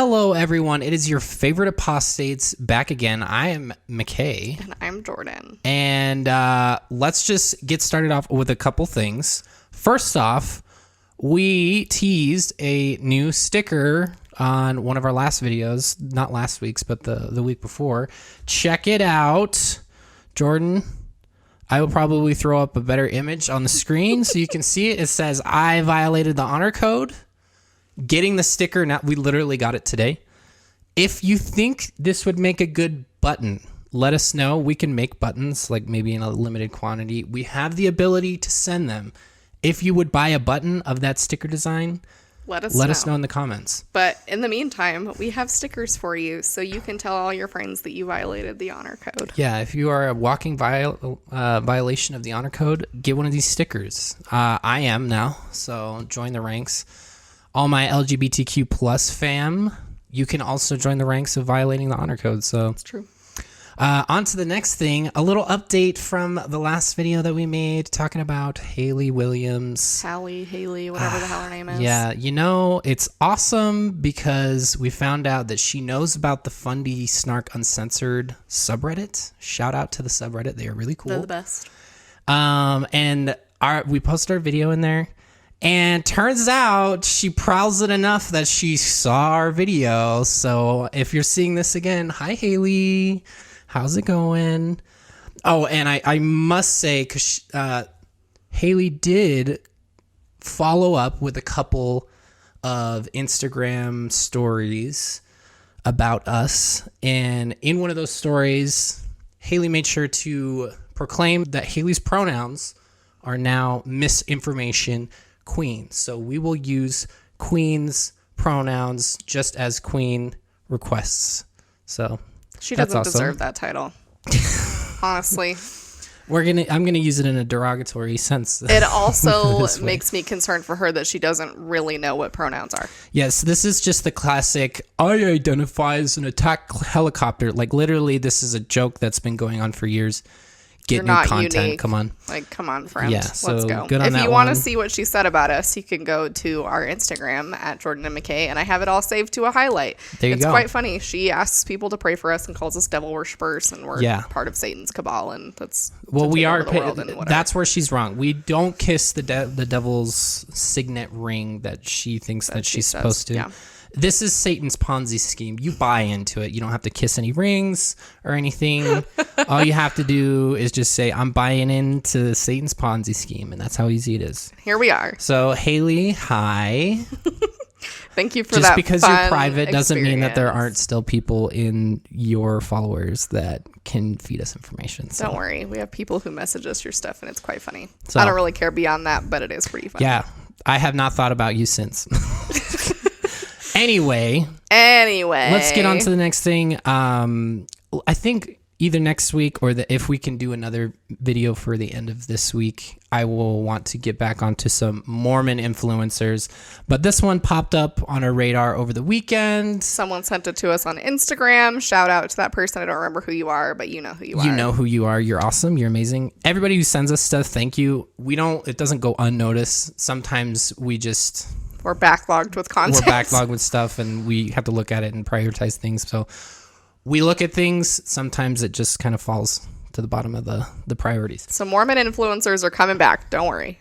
Hello, everyone. It is your favorite apostates back again. I am McKay. And I'm Jordan. And let's just get started off with a couple things. First off, we teased a new sticker on one of our last videos. Not last week's, but the week before. Check it out. Jordan, I will probably throw up a better image on the screen so you can see it. It says, I violated the honor code. Getting the sticker, we literally got it today. If you think this would make a good button, let us know. We can make buttons, like maybe in a limited quantity. We have the ability to send them. If you would buy a button of that sticker design, let us know in the comments. But in the meantime, we have stickers for you, so you can tell all your friends that you violated the honor code. Yeah, if you are a walking violation of the honor code, get one of these stickers. I am now, so join the ranks. All my LGBTQ plus fam, you can also join the ranks of violating the honor code. So it's true. On to the next thing. A little update from the last video that we made talking about Haley Williams. Haley, whatever the hell her name is. Yeah, it's awesome because we found out that she knows about the Fundy Snark Uncensored subreddit. Shout out to the subreddit. They are really cool. They're the best. And we posted our video in there. And turns out she prowls it enough that she saw our video. So if you're seeing this again, hi, Haley. How's it going? Oh, and I must say, because Haley did follow up with a couple of Instagram stories about us. And in one of those stories, Haley made sure to proclaim that Haley's pronouns are now misinformation queen. So we will use queen's pronouns just as queen requests. So she doesn't deserve that title. Honestly. I'm gonna use it in a derogatory sense. It also makes me concerned for her that she doesn't really know what pronouns are. Yes, this is just the classic I identify as an attack helicopter. Like literally this is a joke that's been going on for years. Get You're new not content. unique. Come on. Like, come on, friend. Yeah, so let's go. Good on if that you want to one. see what she said about us, you can go to our Instagram at Jordan and McKay, and I have it all saved to a highlight. There you it's go. quite funny. She asks people to pray for us and calls us devil worshippers, and we're part of Satan's cabal, and that's we are. That's where she's wrong. We don't kiss the devil's signet ring that she thinks that she's supposed to. Yeah. This is Satan's Ponzi scheme. You buy into it. You don't have to kiss any rings or anything. All you have to do is just say, I'm buying into Satan's Ponzi scheme. And that's how easy it is. Here we are. So, Haley, hi. Thank you for just that. Just because you're private doesn't mean that there aren't still people in your followers that can feed us information. So. Don't worry. We have people who message us your stuff, and it's quite funny. So, I don't really care beyond that, but it is pretty funny. Yeah. I have not thought about you since. Anyway, let's get on to the next thing. I think either next week or if we can do another video for the end of this week, I will want to get back onto some Mormon influencers. But this one popped up on our radar over the weekend. Someone sent it to us on Instagram. Shout out to that person. I don't remember who you are, but you know who you are. You know who you are. You're awesome. You're amazing. Everybody who sends us stuff, thank you. It doesn't go unnoticed. Sometimes we're backlogged with content. We're backlogged with stuff, and we have to look at it and prioritize things. So we look at things. Sometimes it just kind of falls to the bottom of the priorities. So Mormon influencers are coming back. Don't worry.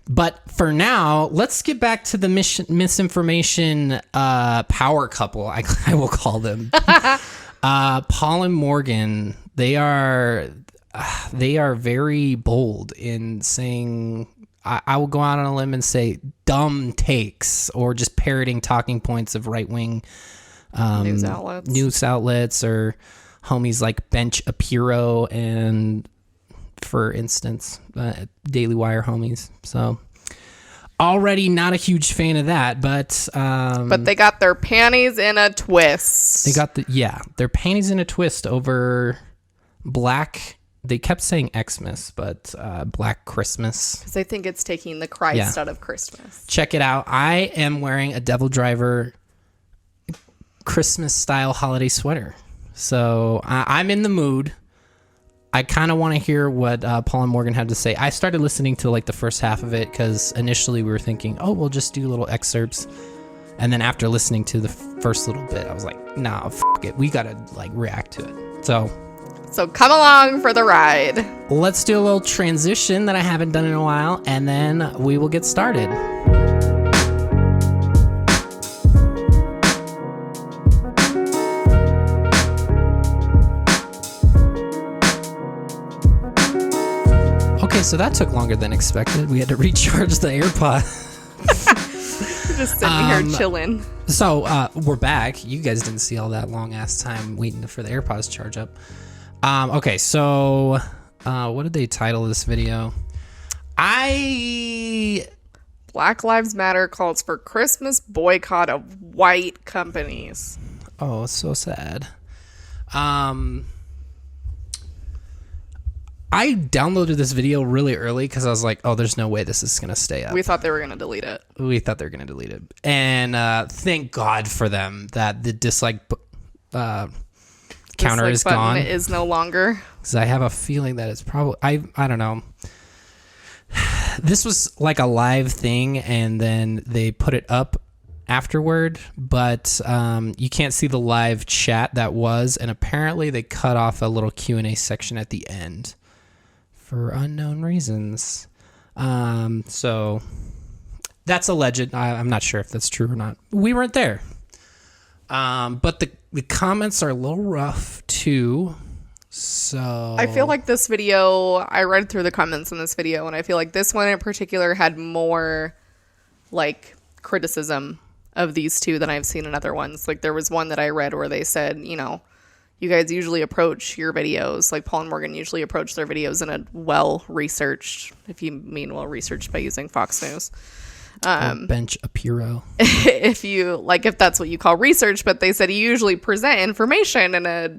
But for now, let's get back to the misinformation power couple, I will call them. Paul and Morgan, they are very bold in saying... I will go out on a limb and say dumb takes or just parroting talking points of right-wing news outlets or homies like Bench Apiro and, for instance, Daily Wire homies. So already not a huge fan of that, but they got their panties in a twist. Their panties in a twist over Black. They kept saying Xmas, but Black Christmas. Because they think it's taking the Christ out of Christmas. Check it out. I am wearing a Devil Driver Christmas-style holiday sweater. So I'm in the mood. I kind of want to hear what Paul and Morgan had to say. I started listening to like the first half of it because initially we were thinking, oh, we'll just do little excerpts. And then after listening to the first little bit, I was like, nah, it. We got to like react to it. So come along for the ride. Let's do a little transition that I haven't done in a while, and then we will get started. Okay, so that took longer than expected. We had to recharge the AirPod. Just sitting here chilling. So we're back. You guys didn't see all that long ass time waiting for the AirPods to charge up. Okay, so what did they title this video? Black Lives Matter calls for Christmas boycott of white companies. Oh, it's so sad. I downloaded this video really early because I was like, oh, there's no way this is going to stay up. We thought they were going to delete it. And thank God for them that the dislike counter is gone. It is no longer. Because I have a feeling that it's probably, I don't know. This was like a live thing, and then they put it up afterward, but you can't see the live chat that was, and apparently they cut off a little Q&A section at the end for unknown reasons. So that's alleged. I'm not sure if that's true or not. We weren't there. But the comments are a little rough too. So I feel like this video, I read through the comments in this video, and I feel like this one in particular had more like criticism of these two than I've seen in other ones. Like there was one that I read where they said, you know, you guys usually approach your videos, like Paul and Morgan usually approach their videos in a well-researched, if you mean well-researched by using Fox News. Bench Apiro. if that's what you call research, but they said you usually present information in a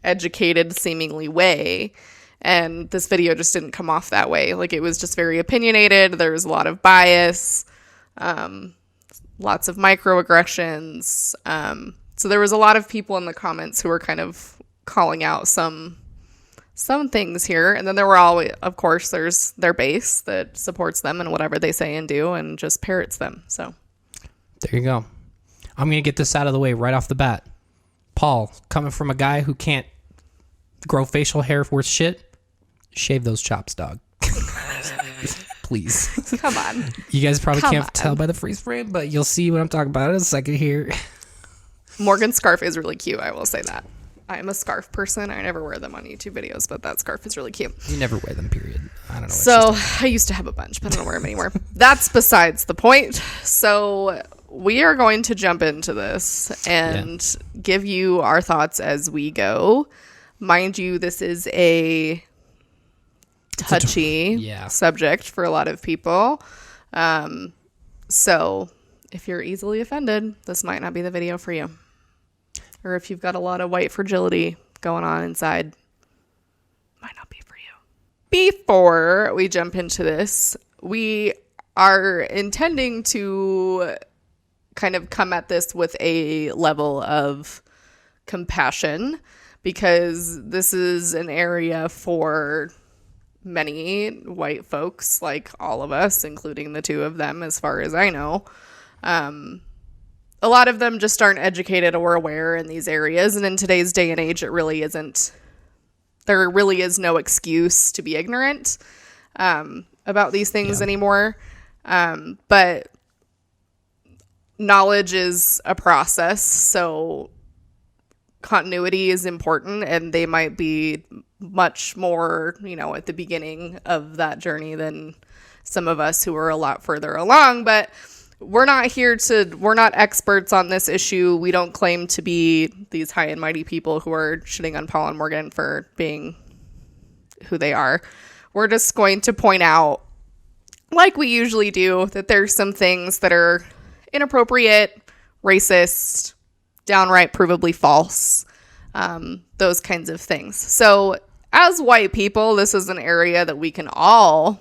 educated seemingly way, and this video just didn't come off that way. Like it was just very opinionated. There was a lot of bias, lots of microaggressions. So there was a lot of people in the comments who were kind of calling out some things here. And then there were always, of course, there's their base that supports them and whatever they say and do and just parrots them. So there you go. I'm going to get this out of the way right off the bat. Paul, coming from a guy who can't grow facial hair worth shit, shave those chops, dog. Please. Come on. You guys probably can't tell by the freeze frame, but you'll see what I'm talking about in a second here. Morgan's scarf is really cute. I will say that. I'm a scarf person. I never wear them on YouTube videos, but that scarf is really cute. You never wear them, period. I don't know. So I used to have a bunch, but I don't wear them anymore. That's besides the point. So we are going to jump into this and give you our thoughts as we go. Mind you, this is a touchy subject for a lot of people. So if you're easily offended, this might not be the video for you. Or if you've got a lot of white fragility going on inside, might not be for you. Before we jump into this, we are intending to kind of come at this with a level of compassion, because this is an area for many white folks, like all of us, including the two of them, as far as I know. A lot of them just aren't educated or aware in these areas. And in today's day and age, there really is no excuse to be ignorant about these things anymore. But knowledge is a process. So continuity is important, and they might be much more, at the beginning of that journey than some of us who are a lot further along. But we're not experts on this issue. We don't claim to be these high and mighty people who are shitting on Paul and Morgan for being who they are. We're just going to point out, like we usually do, that there's some things that are inappropriate, racist, downright provably false, those kinds of things. So as white people, this is an area that we can all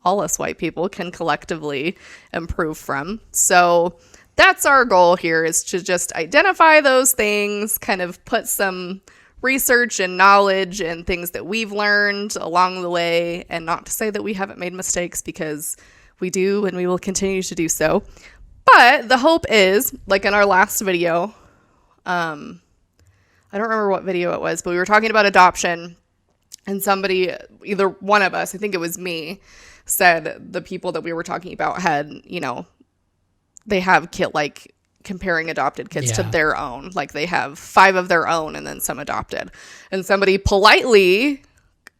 us white people can collectively improve from. So that's our goal here, is to just identify those things, kind of put some research and knowledge and things that we've learned along the way, and not to say that we haven't made mistakes, because we do, and we will continue to do so. But the hope is, like in our last video, I don't remember what video it was, but we were talking about adoption, and somebody, either one of us, I think it was me, said the people that we were talking about had, they have comparing adopted kids to their own. Like they have 5 of their own and then some adopted. And somebody politely,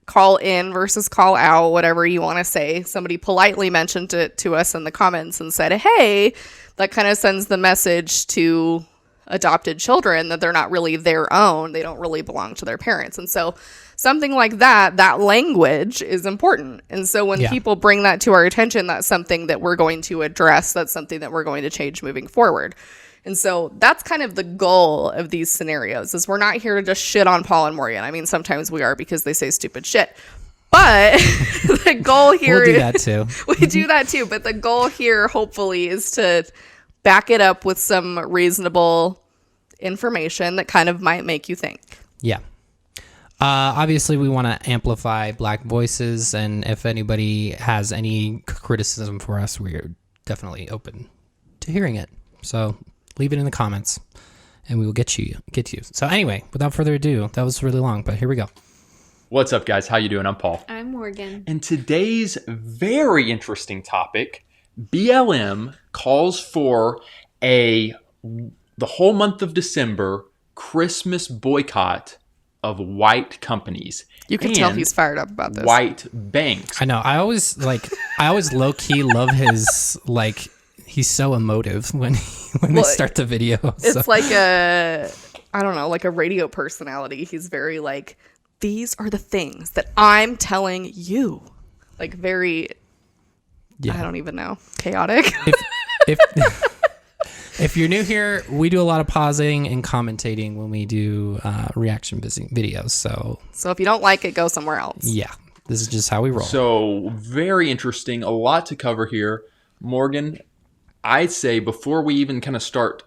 call in versus call out, whatever you want to say, somebody politely mentioned it to us in the comments and said, hey, that kind of sends the message to adopted children that they're not really their own. They don't really belong to their parents. And so something like that language is important. And so when people bring that to our attention, that's something that we're going to address. That's something that we're going to change moving forward. And so that's kind of the goal of these scenarios, is we're not here to just shit on Paul and Morgan. I mean, sometimes we are because they say stupid shit. But the goal here we'll do that too. We do that too. But the goal here, hopefully, is to back it up with some reasonable information that kind of might make you think. Yeah. Obviously, we want to amplify Black voices, and if anybody has any criticism for us, we're definitely open to hearing it. So leave it in the comments, and we will get you. So anyway, without further ado, that was really long, but here we go. What's up, guys? How you doing? I'm Paul. I'm Morgan. And today's very interesting topic, BLM calls for the whole month of December Christmas boycott of white companies. You can tell he's fired up about this. White banks. I know. I always low key love his he's so emotive when we start the video. It's like a radio personality. He's very like, these are the things that I'm telling you. Like very, I don't even know, chaotic. If you're new here, we do a lot of pausing and commentating when we do reaction videos. So if you don't like it, go somewhere else. Yeah, this is just how we roll. So very interesting. A lot to cover here. Morgan, I'd say before we even kind of start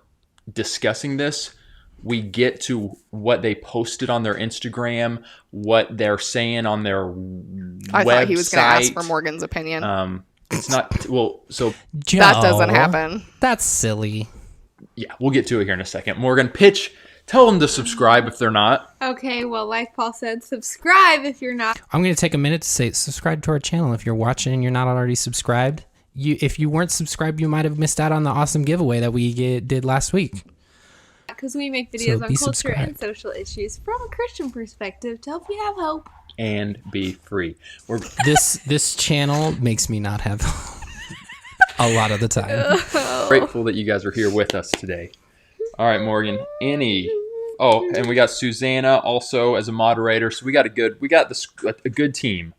discussing this, we get to what they posted on their Instagram, what they're saying on their website. I thought he was going to ask for Morgan's opinion. It's not, well, so Joe, that doesn't happen. That's silly. Yeah, we'll get to it here in a second. Morgan, tell them to subscribe if they're not. Okay, well, like Paul said, subscribe if you're not. I'm going to take a minute to say subscribe to our channel if you're watching and you're not already subscribed. If you weren't subscribed, you might have missed out on the awesome giveaway that we did last week. Because we make videos on culture subscribed. and social issues from a Christian perspective to help you have hope. And be free. This channel makes me not have a lot of the time. Grateful that you guys are here with us today. All right, Morgan. And we got Susanna also as a moderator. So we got a good team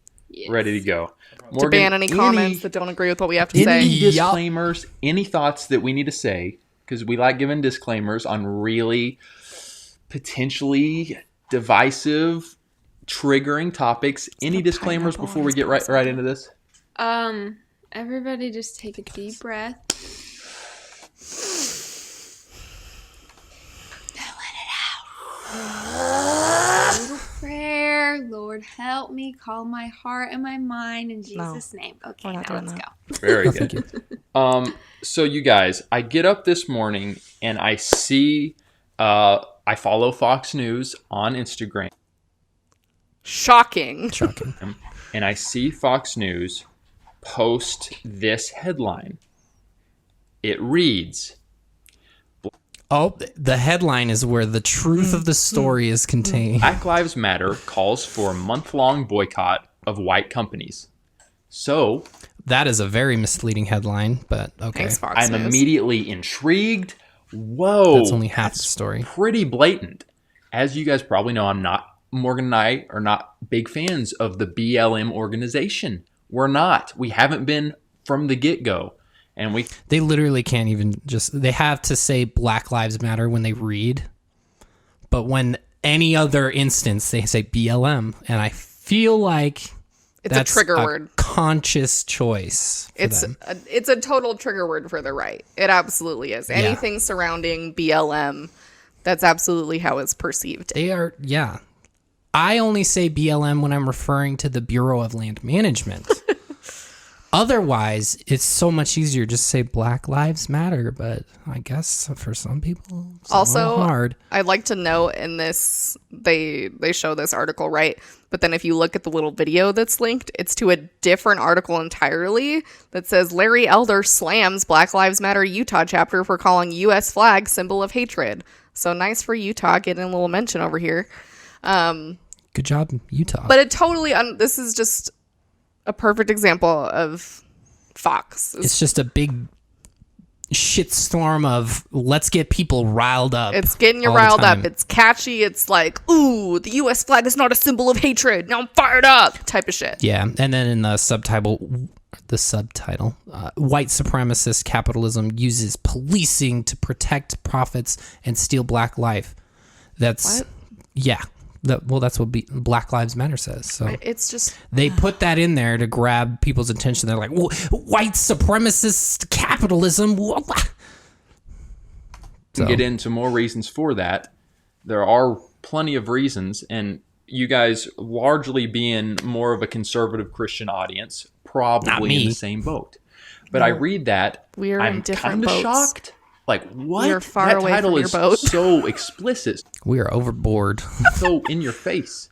ready to go. Morgan, to ban any comments that don't agree with what we have to say. Any disclaimers? Any thoughts that we need to say? Because we like giving disclaimers on really potentially divisive, triggering topics. Any disclaimers before we get right into this? Everybody just take a deep breath. Now let it out. Little prayer. Lord, help me calm my heart and my mind in Jesus' name. Okay, now let's go. Very good. So you guys, I get up this morning and I see, I follow Fox News on Instagram. Shocking. And I see Fox News post this headline. It reads... Oh, the headline is where the truth of the story is contained. Black Lives Matter calls for a month-long boycott of white companies. So... That is a very misleading headline, but okay. Thanks, Fox I'm News. Immediately intrigued. Whoa. That's only half the story. Pretty blatant. As you guys probably know, Morgan and I are not big fans of the BLM organization. We're not. We haven't been from the get-go. And they literally can't even they have to say Black Lives Matter when they read. But when any other instance, they say BLM. And I feel like that's a trigger word. Conscious choice. It's a total trigger word for the right. It absolutely is. Anything surrounding BLM, that's absolutely how it's perceived. They are, yeah. I only say BLM when I'm referring to the Bureau of Land Management. Otherwise, it's so much easier just to say Black Lives Matter, but I guess for some people, it's Also, a little hard. I'd like to note in this, they show this article, right? But then if you look at the little video that's linked, it's to a different article entirely that says Larry Elder slams Black Lives Matter Utah chapter for calling U.S. flag symbol of hatred. So nice for Utah getting a little mention over here. Good job, Utah. But it totally, this is just a perfect example of Fox. It's just a big shitstorm of let's get people riled up. It's getting you all the riled up. time. It's catchy. It's like, ooh, the U.S. flag is not a symbol of hatred. Now I'm fired up type of shit. Yeah, and then in the subtitle, white supremacist capitalism uses policing to protect profits and steal black life. That's, What? yeah. That's what Black Lives Matter says. So It's just, they put that in there to grab people's attention. They're like, white supremacist capitalism. To get into more reasons for that, there are plenty of reasons, and you guys largely being more of a conservative Christian audience, Not probably me. in the same boat. But I read that, we are in I'm different kind of boats. shocked. Like, what? You're far that away title from your is boat. so explicit, We are overboard. so in your face,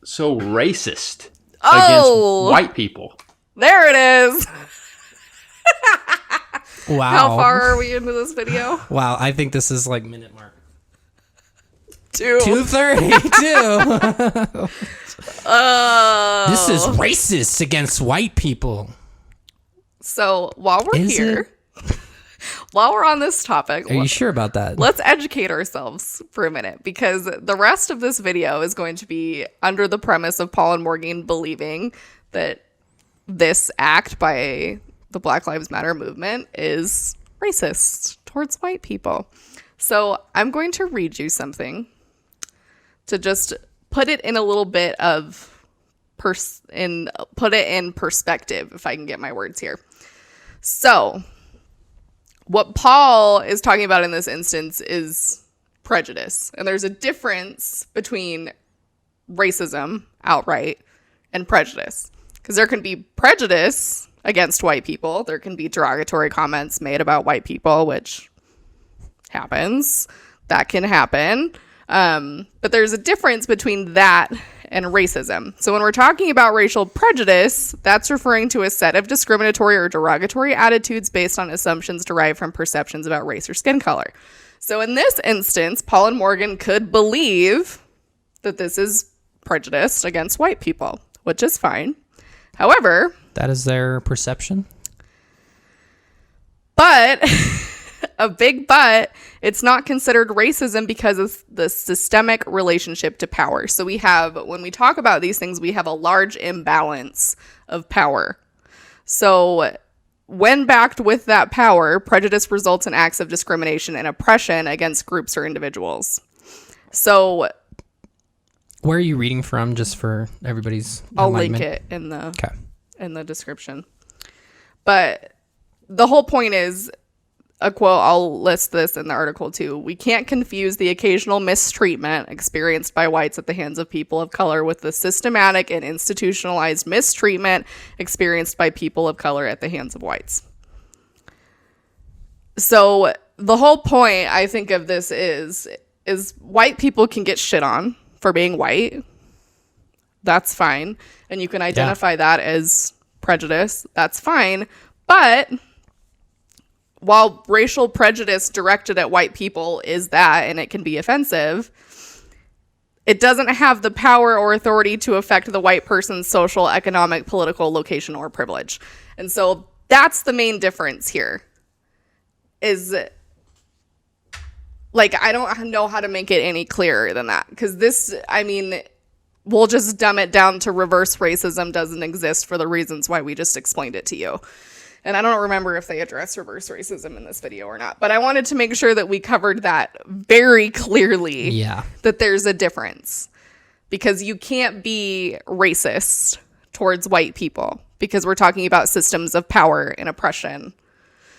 so racist Oh! against white people. There it is. Wow. How far are we into this video? Wow, I think this is like minute mark. 2:32. 2:32. This is racist against white people. So while we're Is here, while we're on this topic, Are you sure about that? let's educate ourselves for a minute, because the rest of this video is going to be under the premise of Paul and Morgan believing that this act by the Black Lives Matter movement is racist towards white people. So I'm going to read you something to just put it in a little bit of put it in perspective, if I can get my words here. So what Paul is talking about in this instance is prejudice. And there's a difference between racism outright and prejudice. Because there can be prejudice against white people. There can be derogatory comments made about white people, which happens. That can happen. But there's a difference between that and racism. So when we're talking about racial prejudice, that's referring to a set of discriminatory or derogatory attitudes based on assumptions derived from perceptions about race or skin color. So in this instance, Paul and Morgan could believe that this is prejudice against white people, which is fine. However, That is their perception? but a big but, it's not considered racism because of the systemic relationship to power. So we have, when we talk about these things, we have a large imbalance of power. So when backed with that power, prejudice results in acts of discrimination and oppression against groups or individuals. So Where are you reading from, just for everybody's I'll link enlightenment? it in Okay. the description. But the whole point is, a quote, I'll list this in the article too. We can't confuse the occasional mistreatment experienced by whites at the hands of people of color with the systematic and institutionalized mistreatment experienced by people of color at the hands of whites. So the whole point, I think, of this is white people can get shit on for being white. That's fine. And you can identify that as prejudice. That's fine. But while racial prejudice directed at white people is that, and it can be offensive, it doesn't have the power or authority to affect the white person's social, economic, political location, or privilege. And so that's the main difference here. Is, like, I don't know how to make it any clearer than that. Because this, I mean, we'll just dumb it down to reverse racism doesn't exist for the reasons why we just explained it to you. And I don't remember if they address reverse racism in this video or not. But I wanted to make sure that we covered that very clearly. Yeah. That there's a difference. Because you can't be racist towards white people. Because we're talking about systems of power and oppression.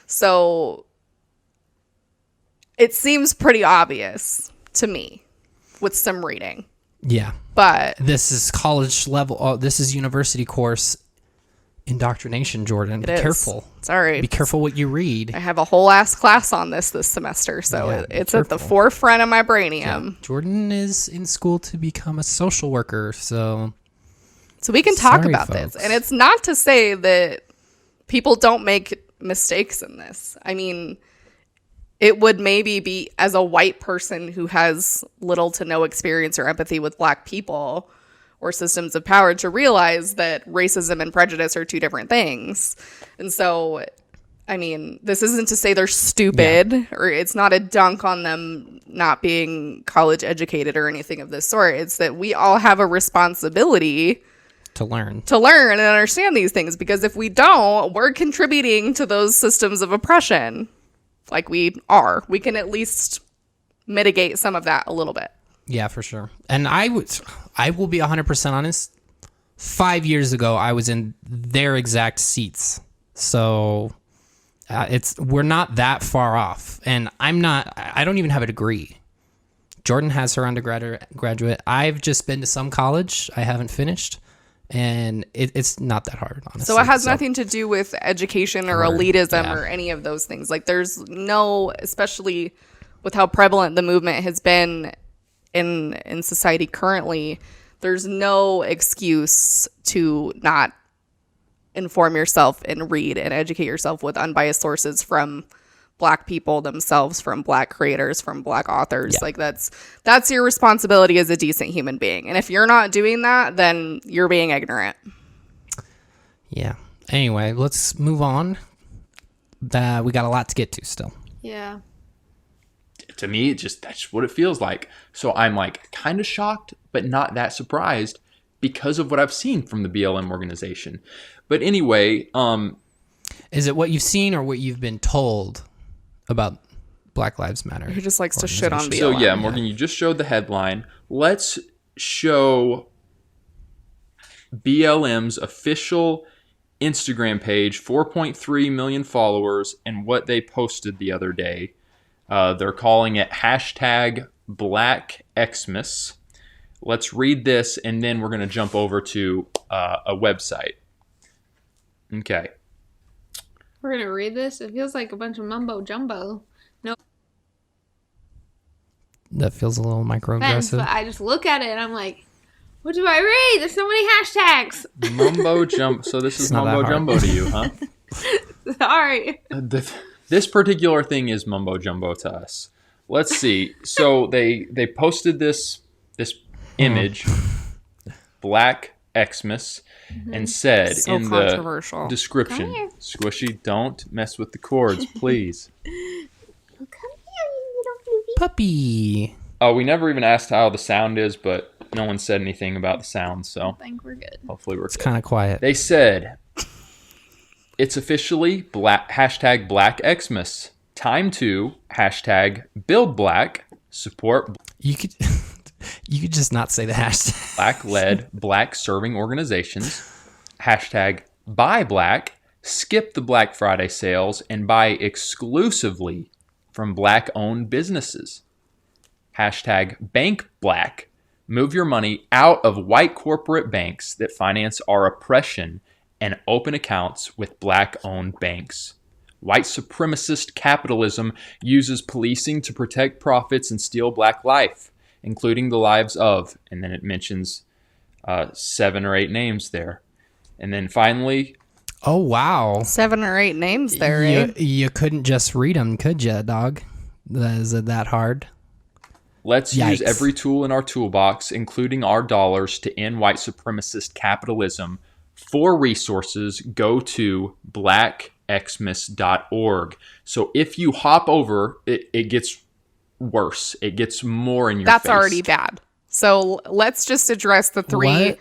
So it seems pretty obvious to me with some reading. Yeah. But This is college level. Oh, this is university course. indoctrination, Jordan. Be is. careful. Sorry. Be careful what you read. I have a whole ass class on this semester, so Yeah, be it's at the careful. forefront of my brainium. Jordan is in school to become a social worker, so So we can talk Sorry, about folks. this. And it's not to say that people don't make mistakes in this. I mean, it would maybe be, as a white person who has little to no experience or empathy with Black people or systems of power, to realize that racism and prejudice are two different things. And so, I mean, this isn't to say they're stupid or it's not a dunk on them not being college educated or anything of this sort. It's that we all have a responsibility to learn. and understand these things, because if we don't, we're contributing to those systems of oppression. Like we are. We can at least mitigate some of that a little bit. Yeah, for sure. And I will be 100% honest. 5 years ago, I was in their exact seats. So we're not that far off. And I don't even have a degree. Jordan has her undergraduate. I've just been to some college. I haven't finished. And it's not that hard, honestly. So it has nothing to do with education or elitism yeah. or any of those things. Like there's no, especially with how prevalent the movement has been in society currently, there's no excuse to not inform yourself and read and educate yourself with unbiased sources from Black people themselves, from Black creators, from Black authors. Yeah. Like that's your responsibility as a decent human being. And if you're not doing that, then you're being ignorant. Yeah. Anyway, let's move on. We got a lot to get to still. Yeah. To me, that's what it feels like. So I'm like kind of shocked, but not that surprised because of what I've seen from the BLM organization. But anyway, Is it what you've seen or what you've been told about Black Lives Matter? He just likes to shit on BLM. so yeah, Morgan, you just showed the headline. Let's show BLM's official Instagram page, 4.3 million followers, and what they posted the other day. They're calling it #Black Xmas. Let's read this, and then we're going to jump over to a website. Okay. We're going to read this. It feels like a bunch of mumbo jumbo. No That feels a little offense, microaggressive. but I just look at it and I'm like, what do I read? There's so many hashtags. Mumbo jumbo. So this is not that mumbo hard. jumbo to you, huh? Sorry. This particular thing is mumbo jumbo to us. Let's see. So they posted this image, Black Xmas, and said So in controversial. the description, Come here. Squishy, don't mess with the cords, please. Come here, you little baby. Puppy. Oh, we never even asked how the sound is, but no one said anything about the sound, so I think we're good. hopefully we're It's good. kind of quiet. They said it's officially Black Xmas. Time to #Build Black, support You could just not say the hashtag. Black-led Black serving organizations, #Buy Black, skip the Black Friday sales and buy exclusively from Black-owned businesses, #Bank Black, move your money out of white corporate banks that finance our oppression and open accounts with Black-owned banks. White supremacist capitalism uses policing to protect profits and steal Black life, including the lives of, and then it mentions 7 or 8 names there. And then finally, Oh, wow. 7 or 8 names there, eh? You couldn't just read them, could you, dog? Is it that hard? let's use Yikes. every tool in our toolbox, including our dollars, to end white supremacist capitalism. For resources, go to blackxmas.org. So if you hop over, it gets worse. It gets more in your face. That's already bad. So let's just address the three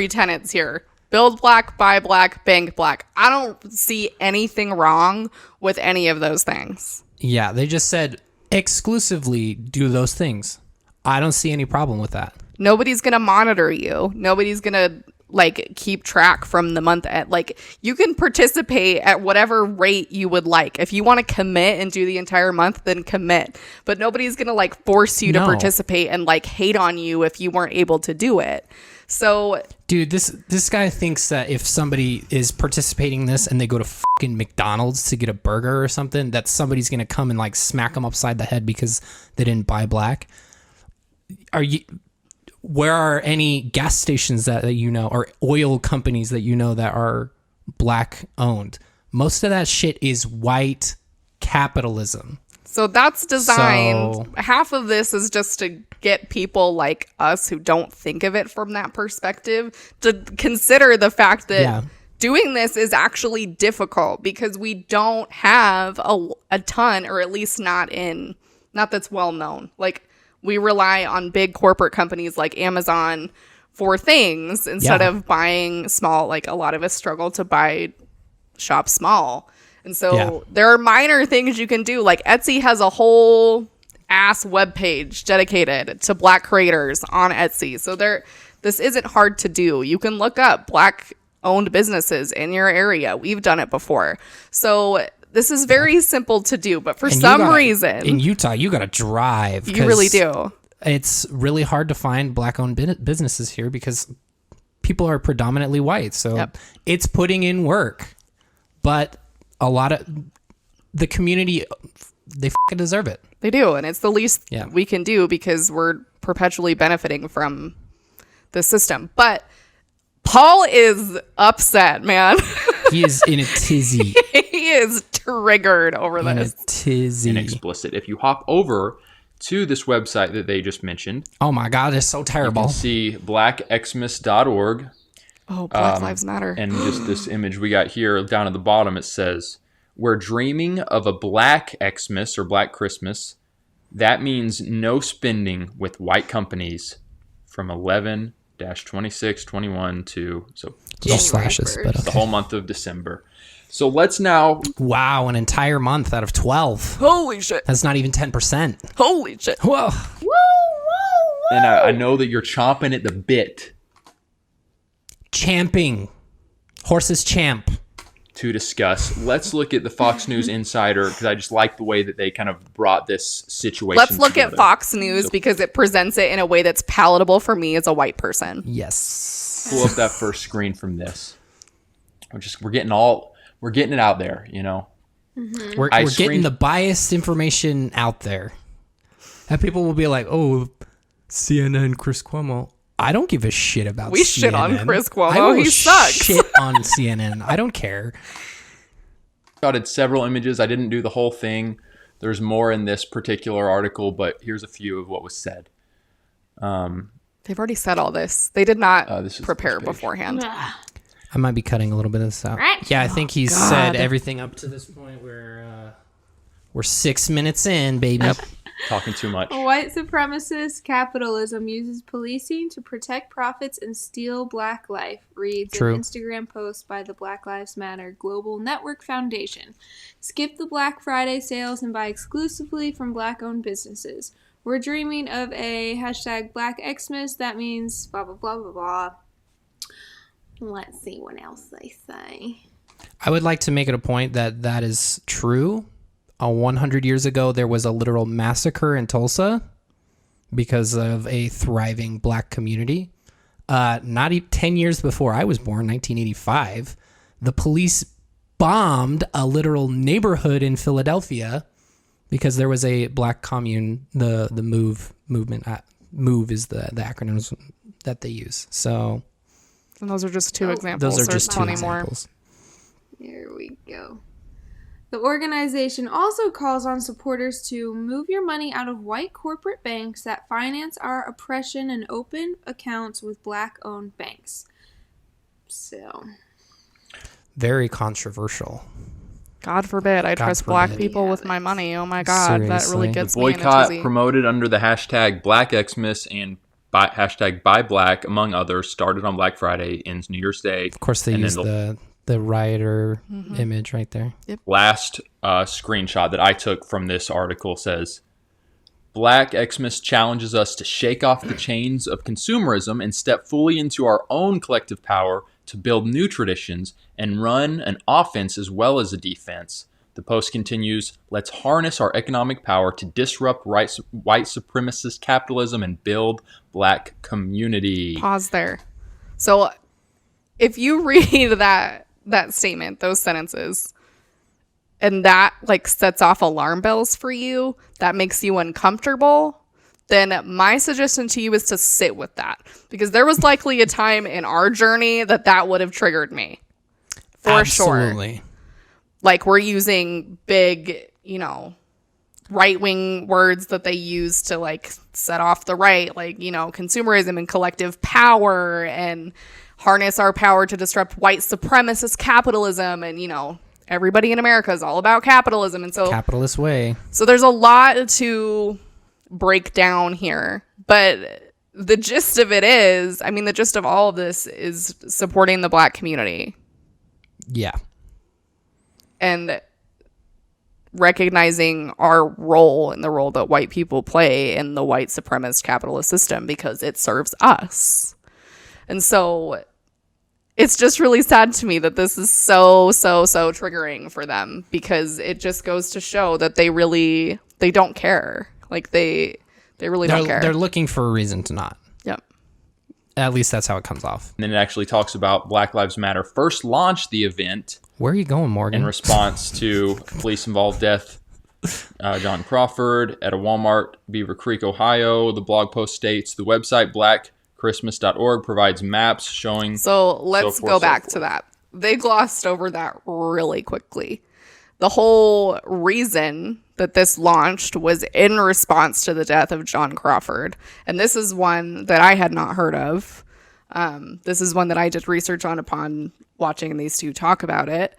tenets here. Build Black, Buy Black, Bank Black. I don't see anything wrong with any of those things. Yeah, they just said exclusively do those things. I don't see any problem with that. Nobody's going to monitor you. Nobody's going to like keep track from the month at, like, you can participate at whatever rate you would like. If you want to commit and do the entire month, then commit, but nobody's gonna like force you to participate and like hate on you if you weren't able to do it. So dude, this guy thinks that if somebody is participating in this and they go to fucking McDonald's to get a burger or something, that somebody's gonna come and like smack them upside the head because they didn't buy black. Where are any gas stations that you know, or oil companies that you know that are black owned? Most of that shit is white capitalism. So that's designed. Half of this is just to get people like us who don't think of it from that perspective to consider the fact that doing this is actually difficult because we don't have a ton, or at least not that's well known. Like, we rely on big corporate companies like Amazon for things instead of buying small. Like, a lot of us struggle to shop small. And so there are minor things you can do. Like, Etsy has a whole ass webpage dedicated to black creators on Etsy. So this isn't hard to do. You can look up black owned businesses in your area. We've done it before. So this is very simple to do, but for some reason in Utah, you got to drive. You really do. It's really hard to find black-owned businesses here because people are predominantly white. So it's putting in work, but a lot of the community, they fucking deserve it. They do, and it's the least we can do because we're perpetually benefiting from the system. But Paul is upset, man. He is in a tizzy. He is triggered over in this. A tizzy. Inexplicit. If you hop over to this website that they just mentioned. Oh my God, it's so terrible. You can see blackxmas.org. Oh, Black Lives Matter. And just this image we got here down at the bottom, it says, "We're dreaming of a black Xmas or Black Christmas. That means no spending with white companies from 11-26-21 to slashes, but the whole month of December." So let's now... Wow, an entire month out of 12. Holy shit. That's not even 10%. Holy shit. Whoa. Woo, woo, woo. And I know that you're chomping at the bit. Champing. Horses champ. To discuss. Let's look at the Fox News Insider, because I just like the way that they kind of brought this situation Let's look together. at Fox News because it presents it in a way that's palatable for me as a white person. Yes. Pull up that first screen from this. We're getting it out there, you know. Mm-hmm. We're getting the biased information out there. And people will be like, "Oh, CNN, Chris Cuomo." I don't give a shit about we CNN. Shit on Chris Cuomo. I will he sucks. Shit on CNN. I don't care. I did several images. I didn't do the whole thing. There's more in this particular article, but here's a few of what was said. They've already said all this. They did not prepare beforehand. I might be cutting a little bit of this out. Right. Yeah, I think he said everything up to this point. We're 6 minutes in, baby. Yep. Talking too much. White supremacist capitalism uses policing to protect profits and steal black life, reads an Instagram post by the Black Lives Matter Global Network Foundation. Skip the Black Friday sales and buy exclusively from black-owned businesses. We're dreaming of a hashtag Black Xmas. That means blah, blah, blah, blah, blah. Let's see what else they say. I would like to make it a point that is true. 100 years ago, there was a literal massacre in Tulsa because of a thriving black community. Not even 10 years before I was born, 1985, the police bombed a literal neighborhood in Philadelphia because there was a black commune. The movement MOVE is the acronyms that they use. So, and those are just two examples. Those are just two examples. Here we go. The organization also calls on supporters to move your money out of white corporate banks that finance our oppression and open accounts with black-owned banks. So, very controversial. God forbid I trust black people with my money. Oh my God, Seriously. that really gets the me in a boycott tizzy. promoted under the hashtag Black Xmas and hashtag Buy Black, among others, started on Black Friday, ends New Year's Day. Of course, they use the rioter image right there. Last screenshot that I took from this article says, Black Xmas challenges us to shake off the chains of consumerism and step fully into our own collective power to build new traditions and run an offense as well as a defense. The post continues, let's harness our economic power to disrupt white supremacist capitalism and build Black community. Pause there. So if you read that statement, those sentences, and that like sets off alarm bells for you, that makes you uncomfortable, then my suggestion to you is to sit with that. Because there was likely a time in our journey that would have triggered me. For sure. Like we're using big, right-wing words that they use to like set off the right, like, consumerism and collective power and harness our power to disrupt white supremacist capitalism. And, everybody in America is all about capitalism. And so capitalist way. So there's a lot to break down here, but the gist of it is, the gist of all of this is supporting the Black community. Yeah. And recognizing our role and the role that white people play in the white supremacist capitalist system because it serves us. And so it's just really sad to me that this is so triggering for them, because it just goes to show that they don't care. Like they really don't care. They're looking for a reason to not. Yep. At least that's how it comes off. And then it actually talks about Black Lives Matter first launched the event. Where are you going, Morgan? In response to police-involved death, John Crawford at a Walmart, Beaver Creek, Ohio. The blog post states, the website blackchristmas.org provides maps showing... So let's go back to that. They glossed over that really quickly. The whole reason that this launched was in response to the death of John Crawford. And this is one that I had not heard of. This is one that I did research on upon watching these two talk about it.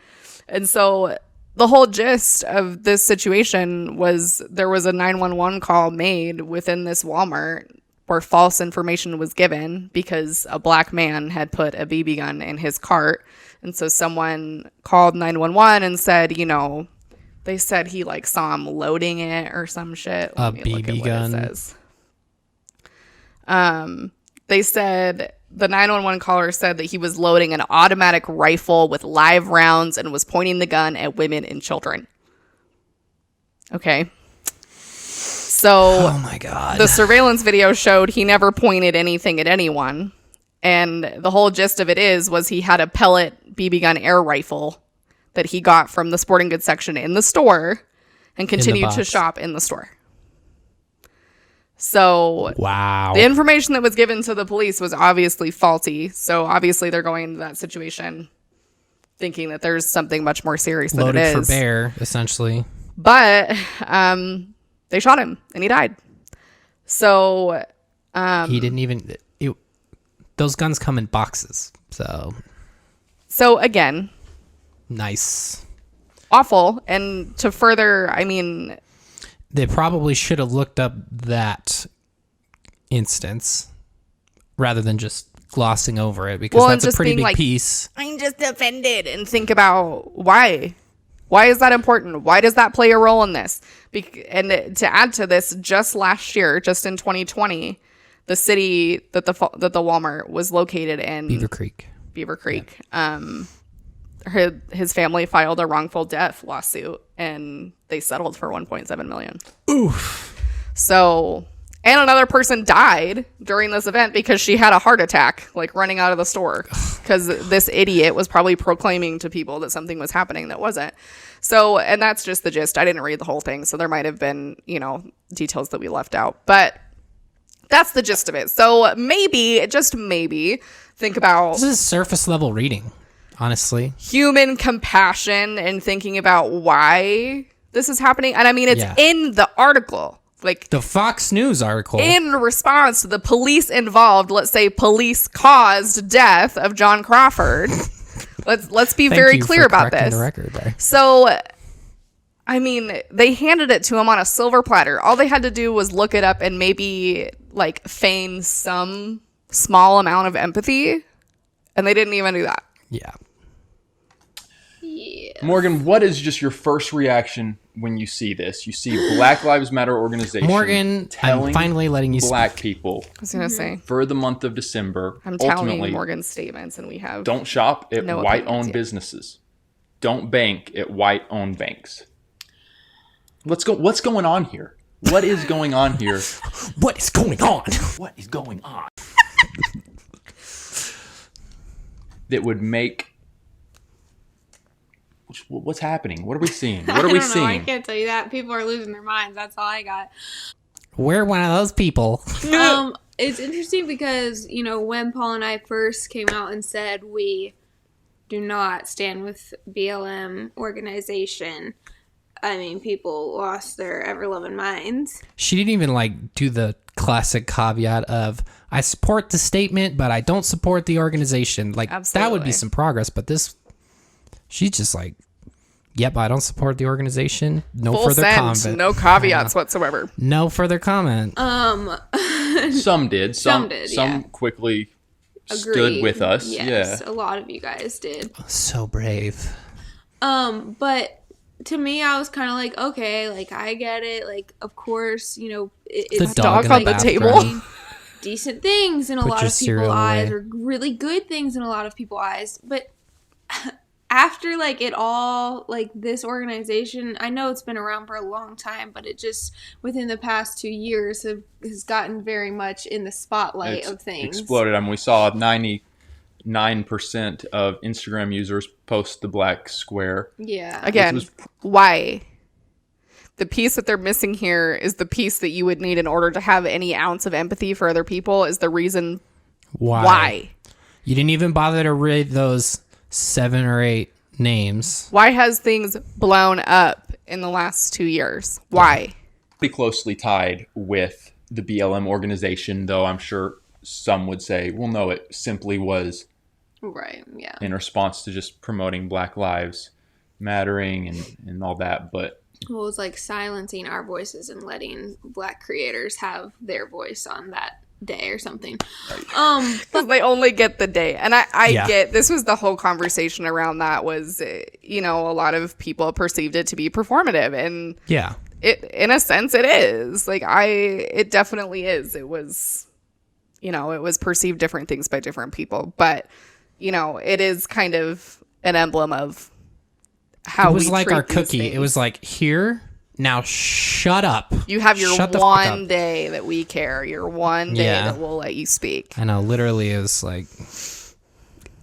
And so the whole gist of this situation was there was a 911 call made within this Walmart where false information was given because a Black man had put a BB gun in his cart. And so someone called 911 and said, they said he like saw him loading it or some shit. A BB gun. It says. They said the 911 caller said that he was loading an automatic rifle with live rounds and was pointing the gun at women and children. Okay. So, oh my God. The surveillance video showed he never pointed anything at anyone. And the whole gist of it was he had a pellet BB gun air rifle that he got from the sporting goods section in the store and continued to shop in the store. So wow, the information that was given to the police was obviously faulty. So obviously they're going into that situation thinking that there's something much more serious than it is. Loaded for bear, essentially. But they shot him and he died. So he didn't even... those guns come in boxes. So again... Nice. Awful. And to further, they probably should have looked up that instance rather than just glossing over it, because that's a pretty big piece. I'm just offended, and think about why. Why is that important? Why does that play a role in this? And to add to this, just last year, just in 2020, the city that the Walmart was located in, Beaver Creek. Yeah. His family filed a wrongful death lawsuit and they settled for $1.7 million. Oof. So, and another person died during this event because she had a heart attack, like running out of the store, because this idiot was probably proclaiming to people that something was happening that wasn't. So, and that's just the gist. I didn't read the whole thing, so there might have been, details that we left out, but that's the gist of it. So maybe, just maybe, think about... This is surface level reading, honestly. Human compassion and thinking about why this is happening. And it's in the article. Like the Fox News article. In response to the police involved, let's say police caused death of John Crawford. Let's be very clear about this. The record there. So, they handed it to him on a silver platter. All they had to do was look it up and maybe feign some small amount of empathy, and they didn't even do that. Yeah. Morgan, what is just your first reaction when you see this? You see Black Lives Matter organization Morgan, I'm finally letting you Black speak. people I was gonna say for the month of December. I'm telling ultimately, you Morgan's statements, and we have don't shop at no white-owned opinions yet. businesses. Don't bank at white-owned banks. What's going on here? What is going on here? What is going on? What is going on? That would make... What's happening? What are we seeing? What are we seeing? I can't tell you that. People are losing their minds. That's all I got. We're one of those people. It's interesting because, when Paul and I first came out and said we do not stand with BLM organization, I mean, people lost their ever-loving minds. She didn't even do the classic caveat of, I support the statement, but I don't support the organization. That would Absolutely. be some progress, but she's just yep, I don't support the organization. No full further send, comment. no caveats whatsoever. No further comment. Some did. Some yeah. quickly stood Agreed. with us. Yes, Yeah. a lot of you guys did. So brave. But to me, I was kind of okay, I get it. Of course, it's The dog on in the bathroom. table. decent things in a Put lot your of cereal people's eyes, away. or really good things in a lot of people's eyes. But after it all, this organization, I know it's been around for a long time, but it just within the past 2 years has gotten very much in the spotlight It's of things. exploded. I mean, we saw 99% of Instagram users post the black square. Yeah. Again, Which why? The piece that they're missing here is the piece that you would need in order to have any ounce of empathy for other people, is the reason why. You didn't even bother to read those 7 or 8 names. Why has things blown up in the last 2 years? Why? Pretty closely tied with the BLM organization, though I'm sure some would say, well, no, it simply was Right, yeah. in response to just promoting Black Lives Mattering and all that. But Well, it was silencing our voices and letting Black creators have their voice on that day or something. Because they only get the day. And I Yeah. get, this was the whole conversation around that was, a lot of people perceived it to be performative. And Yeah. it, in a sense, it is. It definitely is. It was, it was perceived different things by different people. But, it is kind of an emblem of how It was we like treat our these cookie. things. It was here, now shut up. You have your Shut the fuck one up. day that we care, your one day Yeah. that we'll let you speak. I know, literally, it was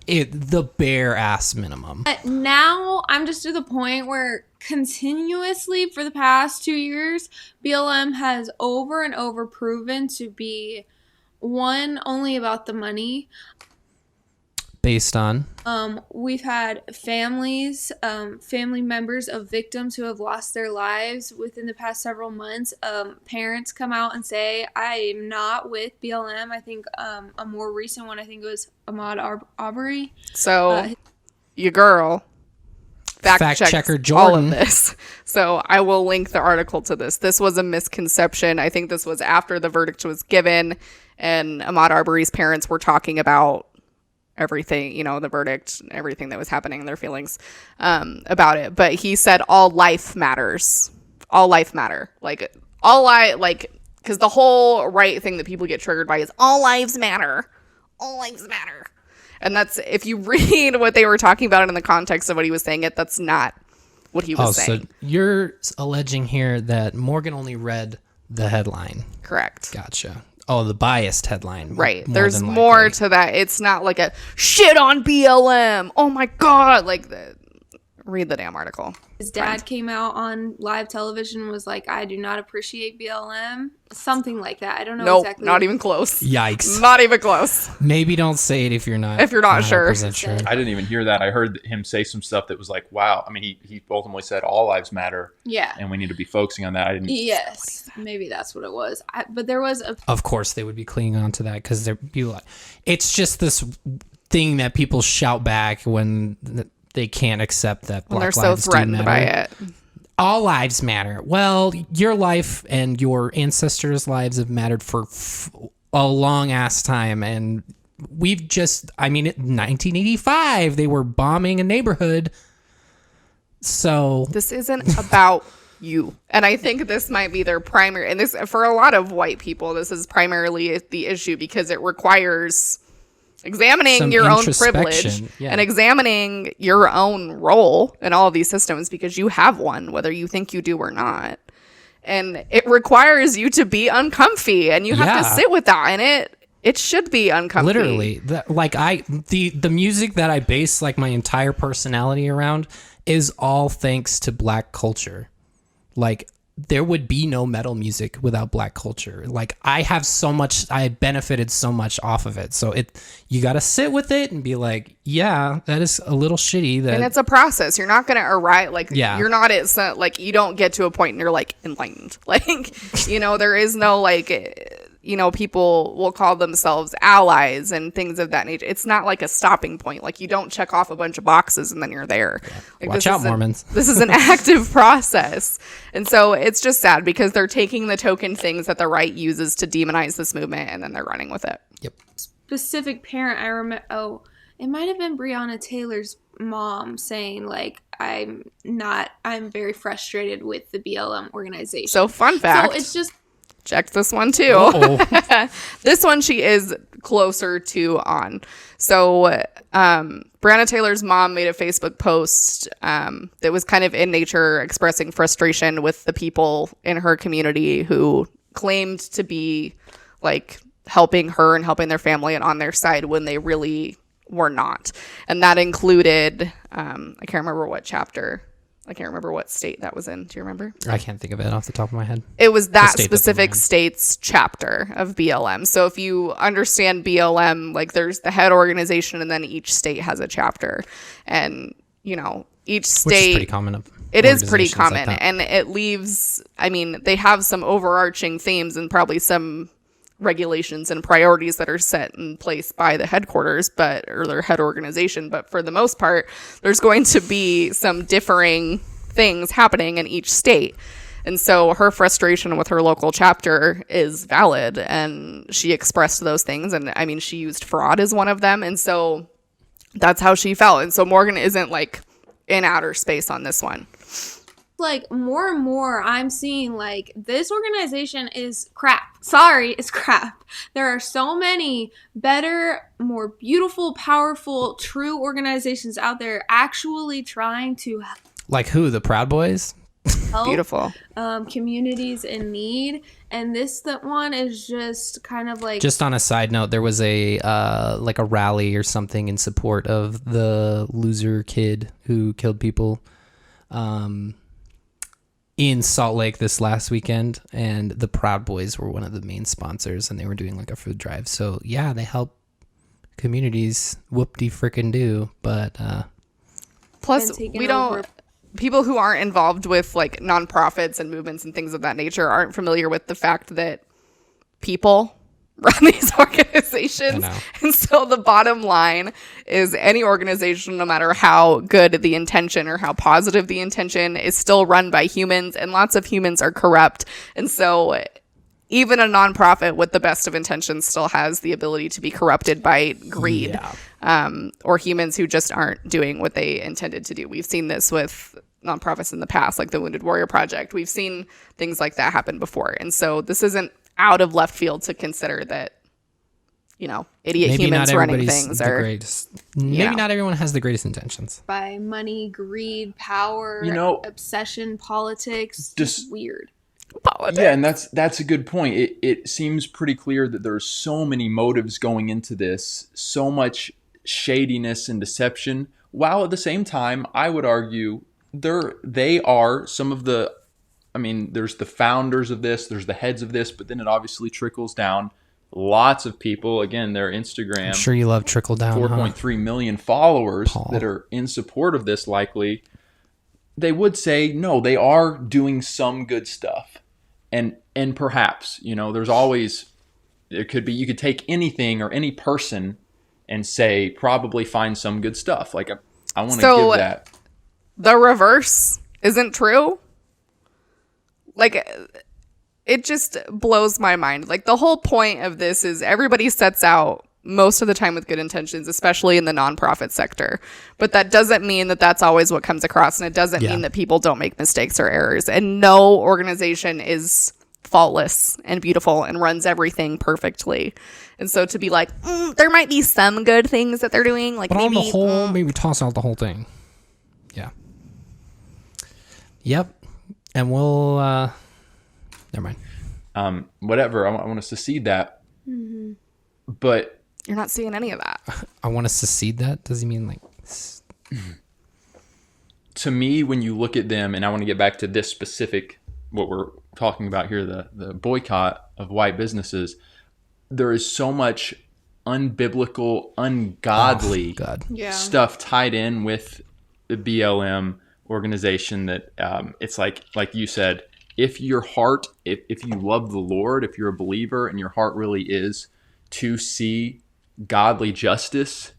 the bare ass minimum. But now I'm just to the point where continuously for the past 2 years, BLM has over and over proven to be only about the money. Based on We've had family members of victims who have lost their lives within the past several months. Parents come out and say, I am not with BLM. I think a more recent one, I think it was Ahmaud Arbery. So, your girl fact checker checked all Jordan. of this. So I will link the article to this. This was a misconception. I think this was after the verdict was given, and Ahmaud Arbery's parents were talking about everything, the verdict, everything that was happening, and their feelings about it. But he said all life matters. All life matter. Because the whole right thing that people get triggered by is all lives matter. All lives matter. And that's, if you read what they were talking about in the context of what he was saying, that's not what he was saying. So you're alleging here that Morgan only read the headline. Correct. Gotcha. Oh, the biased headline. Right. More There's than more likely. to that. It's not like a shit on BLM. Oh my God. Read the damn article. His dad came out on live television and was like, I do not appreciate BLM. Something like that. I don't know Nope, exactly. not even close. Yikes. Not even close. Maybe don't say it if you're not sure. 100% sure. I didn't even hear that. I heard him say some stuff that was like, wow. I mean, he ultimately said all lives matter. Yeah. And we need to be focusing on that. I didn't. Yes. Maybe that's what it was. But there was a Of course, they would be clinging on to that because they're it's just this thing that people shout back when they can't accept that When Black they're so lives do threatened by matter. it. All lives matter. Well, your life and your ancestors' lives have mattered for a long ass time, and we've just, in 1985, they were bombing a neighborhood. So This isn't about you. And I think this might be their primary, and this for a lot of white people, this is primarily the issue because it requires examining Some your own introspection, privilege yeah. and examining your own role in all of these systems because you have one, whether you think you do or not. And it requires you to be uncomfy, and you have to Yeah. sit with that. And it should be uncomfy. Literally, the music that I base like my entire personality around is all thanks to Black culture. Like, there would be no metal music without Black culture. Like, I benefited so much off of it. So you got to sit with it and be like, yeah, that is a little shitty. And it's a process. You're not going to arrive. Like, Yeah. you're not at, like, you don't get to a point and you're like enlightened. Like, there is no, like, people will call themselves allies and things of that nature. It's not like a stopping point. Like, you don't check off a bunch of boxes and then you're there. Like, Watch out, Mormons. This is an active process. And so it's just sad because they're taking the token things that the right uses to demonize this movement and then they're running with it. Yep. Specific parent, I remember, it might have been Breonna Taylor's mom saying, like, I'm very frustrated with the BLM organization. So fun fact. So it's just, checked this one too. This one she is closer to on. So Breonna Taylor's mom made a Facebook post that was kind of in nature expressing frustration with the people in her community who claimed to be like helping her and helping their family and on their side when they really were not. And that included I can't remember what chapter. I can't remember what state that was in. Do you remember? I can't think of it off the top of my head. It was that state specific that's in state's chapter of BLM. So if you understand BLM, like there's the head organization and then each state has a chapter. And, each state... Which is pretty common. It is pretty organizations like common. that. And it leaves... they have some overarching themes and probably some regulations and priorities that are set in place by the headquarters or their head organization, but for the most part there's going to be some differing things happening in each state. And so her frustration with her local chapter is valid, and she expressed those things, and she used fraud as one of them, and so that's how she felt. And so Morgan isn't like in outer space on this one. like, more and more I'm seeing, like, this organization is crap. Sorry, it's crap. There are so many better, more beautiful, powerful, true organizations out there actually trying to Like who? The Proud Boys? help Beautiful. Communities in need. And that one is just kind of like... Just on a side note, there was a like a rally or something in support of the loser kid who killed people in Salt Lake this last weekend, and the Proud Boys were one of the main sponsors, and they were doing like a food drive. So yeah, they help communities whoop-de-frickin' do, but Plus, we don't... People who aren't involved with like nonprofits and movements and things of that nature aren't familiar with the fact that people run these organizations. And so the bottom line is any organization, no matter how good the intention or how positive the intention, is still run by humans, and lots of humans are corrupt. And so even a nonprofit with the best of intentions still has the ability to be corrupted by greed. Or humans who just aren't doing what they intended to do. We've seen this with nonprofits in the past, like the Wounded Warrior Project. We've seen things like that happen before. And so this isn't out of left field to consider that, idiot maybe humans not running everybody's things the are... greatest. Maybe not everyone has the greatest intentions. By money, greed, power, obsession, politics. Just weird. Politics. Yeah, and that's a good point. It seems pretty clear that there's so many motives going into this, so much shadiness and deception, while at the same time, I would argue they are some of the, there's the founders of this, there's the heads of this, but then it obviously trickles down. Lots of people, again, their Instagram. I'm sure you love trickle down. 4.3 million followers that are in support of this, likely. They would say, no, they are doing some good stuff. And perhaps, there's always, you could take anything or any person and say, probably find some good stuff. Like, I want to give that. The reverse isn't true. Like, it just blows my mind. Like, the whole point of this is everybody sets out most of the time with good intentions, especially in the nonprofit sector. But that doesn't mean that that's always what comes across. And it doesn't mean that people don't make mistakes or errors. And no organization is faultless and beautiful and runs everything perfectly. And so to be like, there might be some good things that they're doing. Like, but maybe, on the whole, maybe toss out the whole thing. Yeah. Yep. And we'll, never mind. Whatever. I want to secede that. Mm-hmm. But you're not seeing any of that. I want to secede that? Does he mean like... To me, when you look at them, and I want to get back to this specific, what we're talking about here, the boycott of white businesses, there is so much unbiblical, ungodly stuff tied in with the BLM organization that it's like you said, if your heart, if you love the Lord, if you're a believer and your heart really is to see godly justice,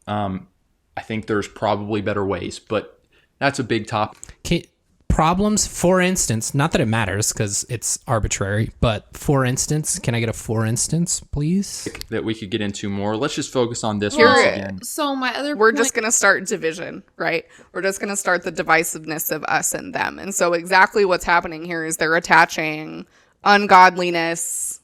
I think there's probably better ways, but that's a big topic. Problems, for instance, not that it matters because it's arbitrary, but for instance, can I get a for instance, please? That we could get into more. Let's just focus on this Here, once again. So my other We're just going to start division, right? We're just going to start the divisiveness of us and them. And so exactly what's happening here is they're attaching ungodliness,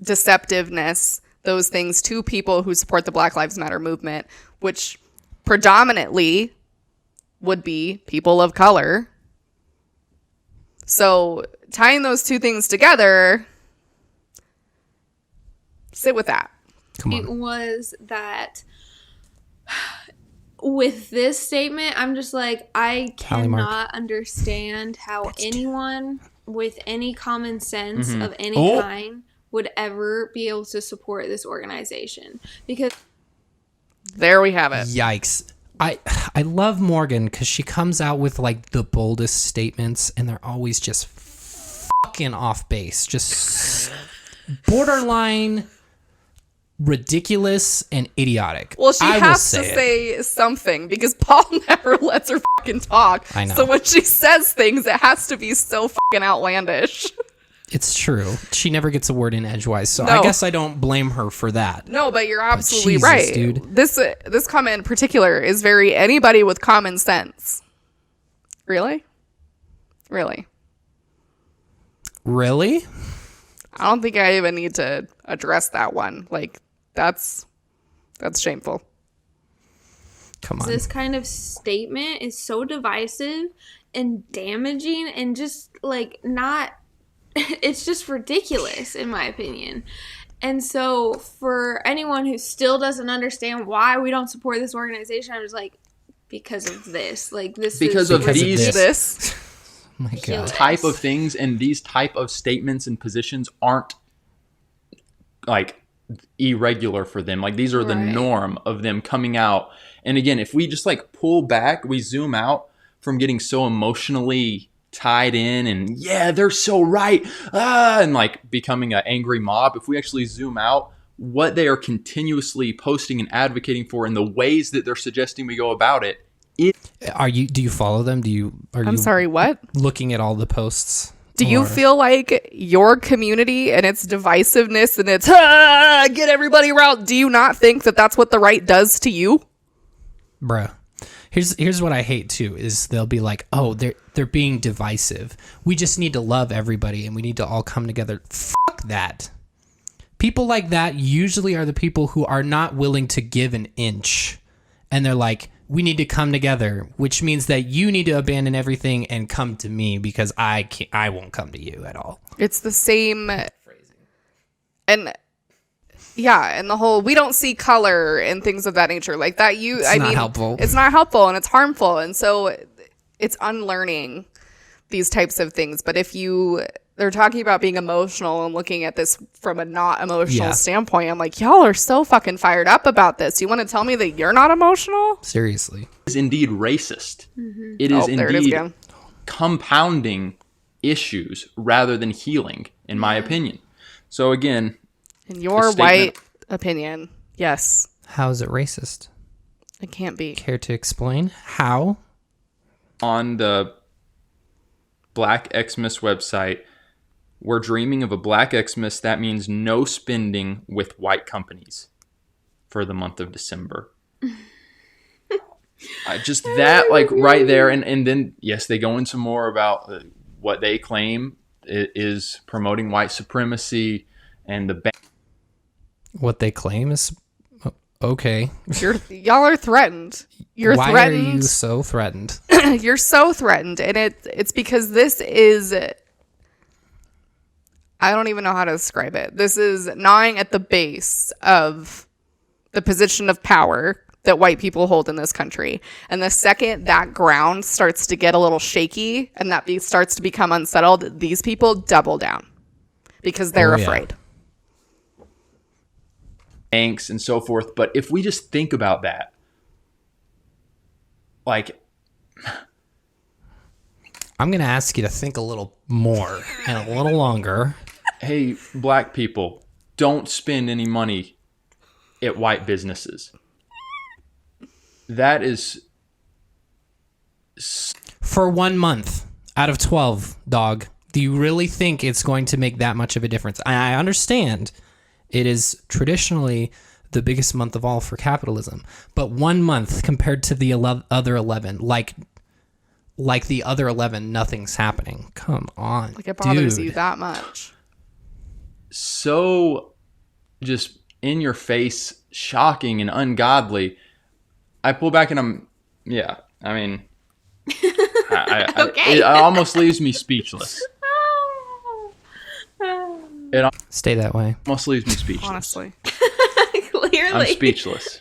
deceptiveness, those things to people who support the Black Lives Matter movement, which predominantly would be people of color. So tying those two things together, sit with that. Come on. It was that with this statement, I'm just like, I cannot understand how anyone with any common sense of any kind would ever be able to support this organization. Because there we have it. Yikes. I love Morgan because she comes out with like the boldest statements and they're always just fucking off base, just borderline ridiculous and idiotic. Well, she has to say something because Paul never lets her fucking talk. I know. So when she says things, it has to be so fucking outlandish. It's true. She never gets a word in edgewise, so No. I guess I don't blame her for that. No, but you're absolutely Jesus, right. dude. This comment in particular is very anybody with common sense. Really? Really? Really? I don't think I even need to address that one. Like, that's shameful. Come on. this kind of statement is so divisive and damaging and just like not... It's just ridiculous, in my opinion. And so for anyone who still doesn't understand why we don't support this organization, I'm just like, because of this. Like, this because is... of these Oh my God. type of things and these type of statements and positions aren't like irregular for them. Like, these are the norm of them coming out. And again, if we just like pull back, we zoom out from getting so emotionally tied in and they're so right, and like becoming an angry mob. If we actually zoom out, what they are continuously posting and advocating for and the ways that they're suggesting we go about it. Do you follow them? I'm sorry, what? Looking at all the posts? Do you feel like your community and its divisiveness and its get everybody around, do you not think that that's what the right does to you? Bruh. Here's what I hate too is they'll be like, oh, they're being divisive. We just need to love everybody and we need to all come together. Fuck that. People like that usually are the people who are not willing to give an inch. And they're like, we need to come together, which means that you need to abandon everything and come to me because I won't come to you at all. It's the same phrasing. And and the whole we don't see color and things of that nature like that. It's not helpful. It's not helpful and it's harmful. And so it's unlearning these types of things. But if they're talking about being emotional and looking at this from a not emotional standpoint, I'm like, y'all are so fucking fired up about this. You want to tell me that you're not emotional? Seriously. It is indeed racist. It is indeed compounding issues rather than healing, in my opinion. So again, in your white opinion, yes. How is it racist? It can't be. Care to explain how? On the Black Xmas website, we're dreaming of a Black Xmas. That means no spending with white companies. for the month of December. Just that, like, right there. And then, yes, they go into more about what they claim is promoting white supremacy and What they claim is okay. Y'all are threatened. You're Why threatened. are you so threatened? You're so threatened, and it's because this is, I don't even know how to describe it. This is gnawing at the base of the position of power that white people hold in this country. And the second that ground starts to get a little shaky and that starts to become unsettled, these people double down because they're afraid. banks and so forth. But if we just think about that, like, I'm going to ask you to think a little more and a little longer. hey, black people, don't spend any money at white businesses. That is For 1 month out of 12, dog, do you really think it's going to make that much of a difference? I understand it is traditionally the biggest month of all for capitalism, but 1 month compared to the other 11, like the other 11, nothing's happening. Come on, Like, it bothers dude. you that much. so just in your face, shocking and ungodly. I pull back and I mean, Okay. it almost leaves me speechless. It Stay that way. almost leaves me speechless. Honestly. Clearly. I'm speechless.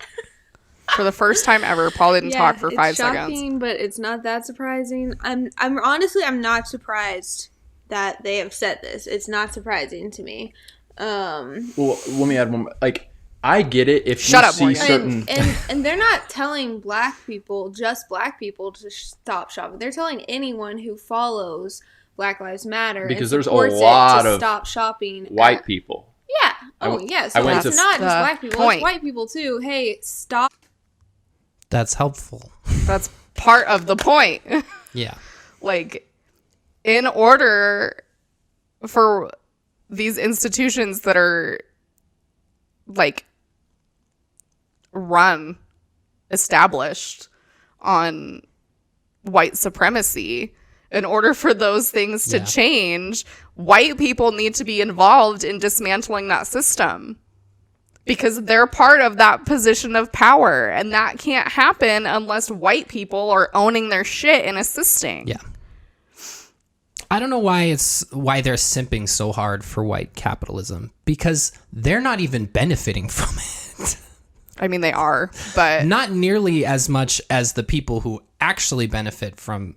For the first time ever, Paul didn't talk for 5 it's seconds. shocking, but it's not that surprising. I'm honestly not surprised that they have said this. It's not surprising to me. Well, let me add one more. Like, I get it if Shut you up, see Morgan. certain. And they're not telling just black people to stop shopping. They're telling anyone who follows Black Lives Matter Because and there's a supports it lot to of stop shopping. white people. Yeah. I Oh, w- yeah. I So went it's to- not just the black people. point. It's white people, too. Hey, stop. That's helpful. That's part of the point. Yeah. Like, in order for these institutions that are, like, established on white supremacy, in order for those things to Yeah. change, white people need to be involved in dismantling that system because they're part of that position of power, and that can't happen unless white people are owning their shit and assisting. Yeah. I don't know why they're simping so hard for white capitalism, because they're not even benefiting from it. I mean, they are, but Not nearly as much as the people who actually benefit from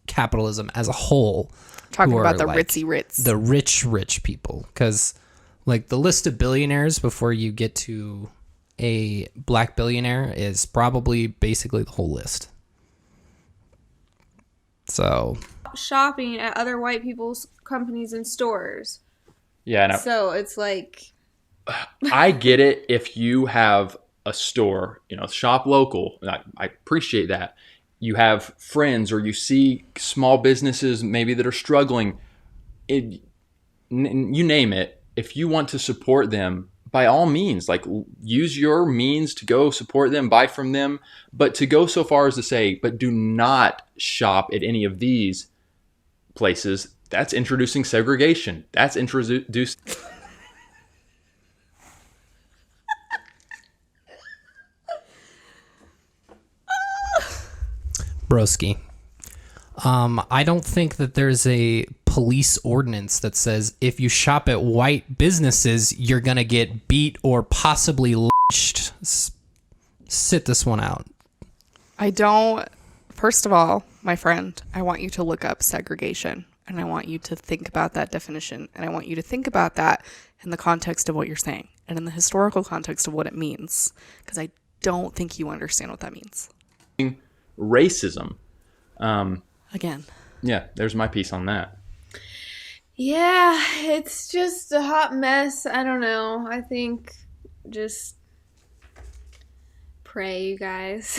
capitalism as a whole. talking who about are, the like, ritzy rits. The rich people. Because, like, the list of billionaires before you get to a black billionaire is probably basically the whole list. So, Shopping at other white people's companies and stores. Yeah, no, So it's like, I get it if you have a store, shop local. And I appreciate that. You have friends or you see small businesses maybe that are struggling. You name it. If you want to support them, by all means, like, use your means to go support them, buy from them. But to go so far as to say, but do not shop at any of these places, that's introducing segregation. That's introducing. broski. I don't think that there's a police ordinance that says if you shop at white businesses, you're going to get beat or possibly lynched. Sit this one out. I don't. First of all, my friend, I want you to look up segregation, and I want you to think about that definition, and I want you to think about that in the context of what you're saying and in the historical context of what it means, because I don't think you understand what that means. Racism. Again, Yeah, there's my piece on that. yeah, it's just a hot mess. I don't know. I think just pray, you guys.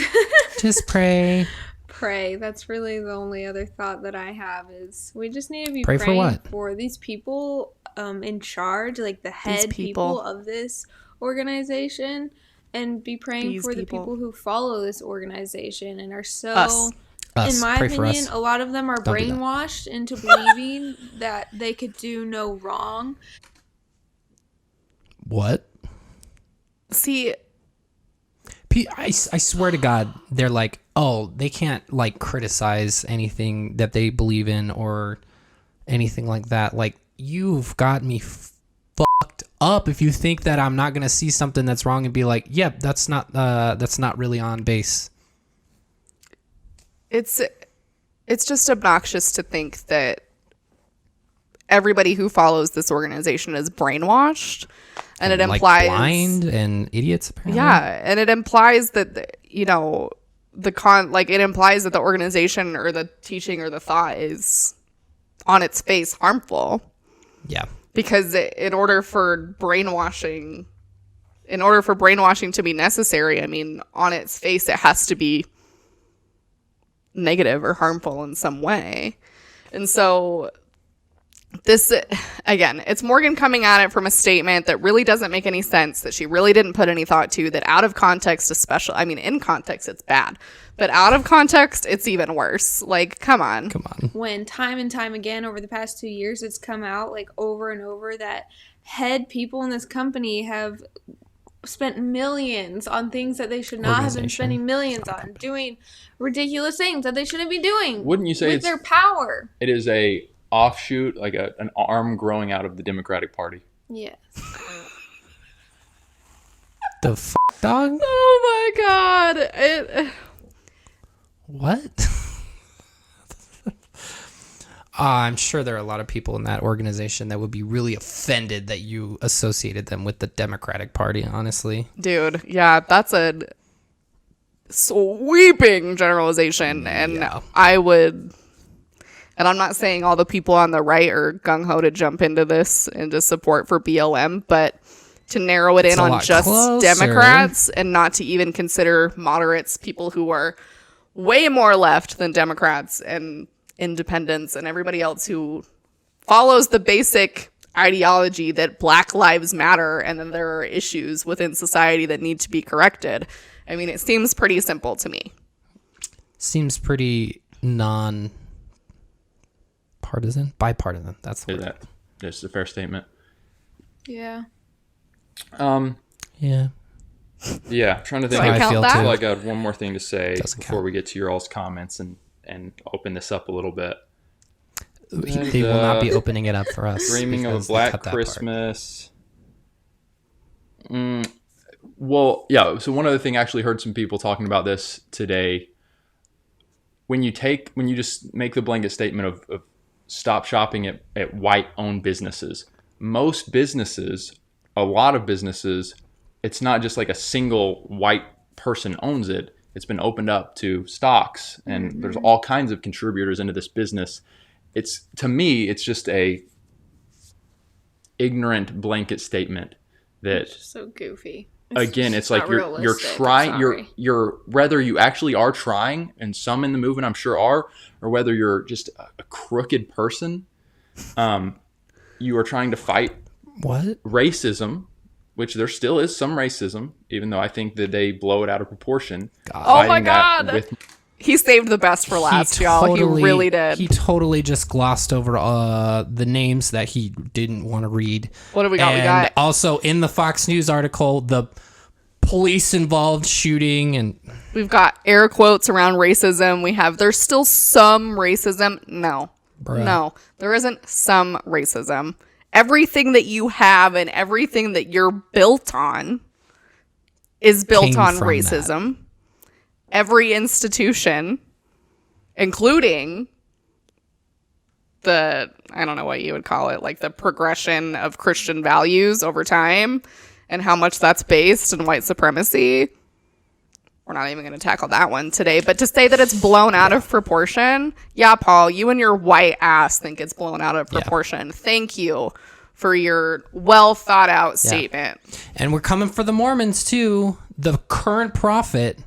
Just pray. Pray. That's really the only other thought that I have is we just need to be Pray for praying what? for these people in charge, like the head people. people of this organization, and be praying These for the people. people who follow this organization and are so... Us. In my Pray for opinion, us. a lot of them are Don't do that. brainwashed into believing that they could do no wrong. What? See, I swear to God, they're like, oh, they can't like criticize anything that they believe in or anything like that. Like, you've got me fucked up if you think that I'm not gonna see something that's wrong and be like, yep, that's not really on base. it's just obnoxious to think that everybody who follows this organization is brainwashed, and it like implies blind and idiots. Apparently. Yeah, and it implies that it implies that the organization or the teaching or the thought is on its face harmful. Yeah. Because in order for brainwashing to be necessary, I mean, on its face it has to be negative or harmful in some way. And so this, again, it's Morgan coming at it from a statement that really doesn't make any sense, that she really didn't put any thought to, that out of context, especially, I mean, in context, it's bad, but out of context, it's even worse. Like, come on. When time and time again over the past 2 years, it's come out like over and over that head people in this company have spent millions on things that they should not have been spending millions on, doing ridiculous things that they shouldn't be doing. Wouldn't you say with it's their power? It is a offshoot, like an arm growing out of the Democratic Party. Yes. The f*** dog? Oh my God. What? I'm sure there are a lot of people in that organization that would be really offended that you associated them with the Democratic Party, honestly. Dude, yeah, that's a sweeping generalization. And Yeah. and I'm not saying all the people on the right are gung-ho to jump into this, into support for BLM, but to narrow it in on just Democrats and not to even consider moderates, people who are way more left than Democrats and independents and everybody else who follows the basic ideology that Black Lives Matter and then there are issues within society that need to be corrected. I mean, it seems pretty simple to me. Seems pretty bipartisan. That's the word. That's a fair statement. Yeah. Yeah. Yeah, I'm trying to think. Do I count that? I feel like I have one more thing to say before count. we get to your all's comments and open this up a little bit. They will not be opening it up for us. Dreaming of a because they Black cut that part. Christmas. Well, yeah. So one other thing, I actually heard some people talking about this today. When you just make the blanket statement of stop shopping at white-owned businesses, most businesses, a lot of businesses, it's not just like a single white person owns it. It's been opened up to stocks, and there's all kinds of contributors into this business. To me, it's just a ignorant blanket statement that It's just so goofy. Again, it's like not you're realistic. trying, Sorry. you're whether you actually are trying, and some in the movement I'm sure are, or whether you're just a crooked person, you are trying to fight What? racism, which there still is some racism, even though I think that they blow it out of proportion. Oh my Fighting that God. with- He saved the best for last, y'all. He really did. He totally just glossed over the names that he didn't want to read. What do we got? And We got also in the Fox News article, the police involved shooting, and We've got air quotes around racism. There's still some racism. No, there isn't some racism. Everything that you have and everything that you're built on is built Came on from racism. Every institution, including I don't know what you would call it, like the progression of Christian values over time and how much that's based in white supremacy. We're not even going to tackle that one today, but to say that it's blown out of proportion, yeah, Paul, you and your white ass think it's blown out of proportion. Thank you for your well thought out statement. And we're coming for the Mormons too. The current prophet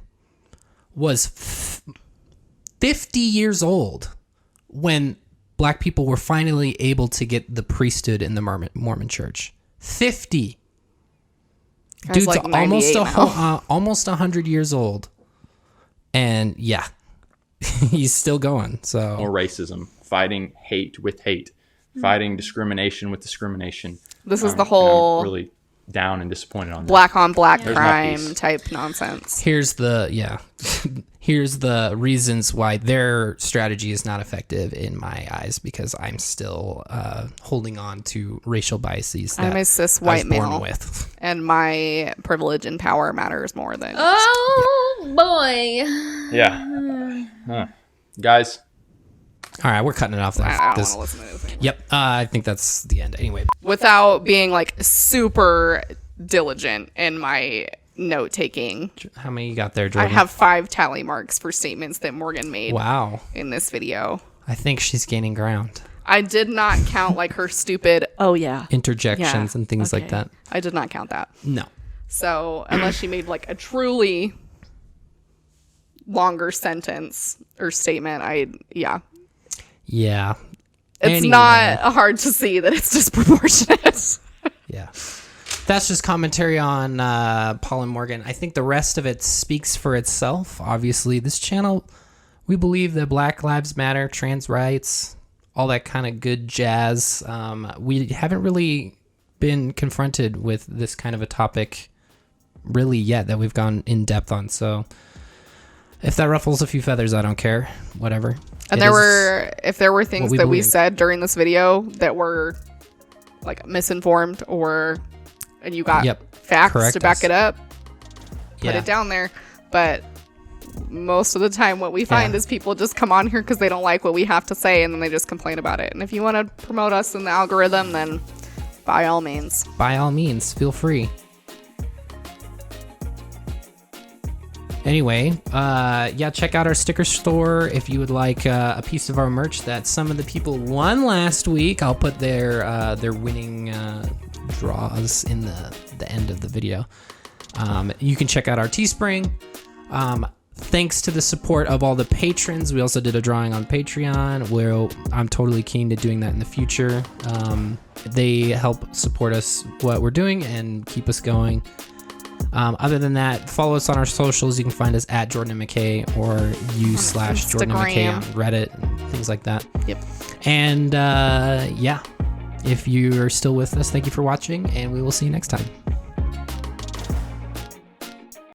was 50 years old when black people were finally able to get the priesthood in the Mormon church. 50. Guy's Dude's like 98 almost 100 years old. And yeah, he's still going. So More racism, fighting hate with hate, fighting discrimination with discrimination. This is the whole I'm really down and disappointed on black on black There's my crime piece. type nonsense. here's the here's the reasons why their strategy is not effective in my eyes, because I'm still holding on to racial biases that I'm a cis I white was born male, with. and my privilege and power matters more than. Oh boy. Yeah. Guys, All right, we're cutting it off. I don't want This- to listen to this anymore. Yep, I think that's the end. Anyway, Without being like super diligent in my note taking, how many you got there, I Jordan? have 5 tally marks for statements that Morgan made Wow, in this video. I think she's gaining ground. I did not count like her stupid. Oh yeah. Interjections and things like Okay. that. I did not count that. No. So unless she made like a truly longer sentence or statement, Yeah. it's Anyway. not hard to see that it's disproportionate. Yeah. That's just commentary on Paul and Morgan. I think the rest of it speaks for itself. Obviously, this channel, we believe that Black Lives Matter, trans rights, all that kind of good jazz. We haven't really been confronted with this kind of a topic really yet that we've gone in depth on. So if that ruffles a few feathers, I don't care. Whatever. And if there were things we that we believe. said during this video that were like misinformed and you got Yep. facts Correct to back us. it up, put Yeah. it down there. But most of the time what we find Yeah. is people just come on here because they don't like what we have to say, and then they just complain about it. And if you want to promote us in the algorithm, then by all means. By all means, feel free. Anyway, check out our sticker store if you would like a piece of our merch that some of the people won last week. I'll put their winning draws in the end of the video. You can check out our Teespring. Thanks to the support of all the patrons, we also did a drawing on Patreon where I'm totally keen to doing that in the future. They help support us, what we're doing, and keep us going. Other than that, follow us on our socials. You can find us at Jordan and McKay or /Jordan and McKay on Reddit and things like that. Yep. And if you are still with us, thank you for watching, and we will see you next time.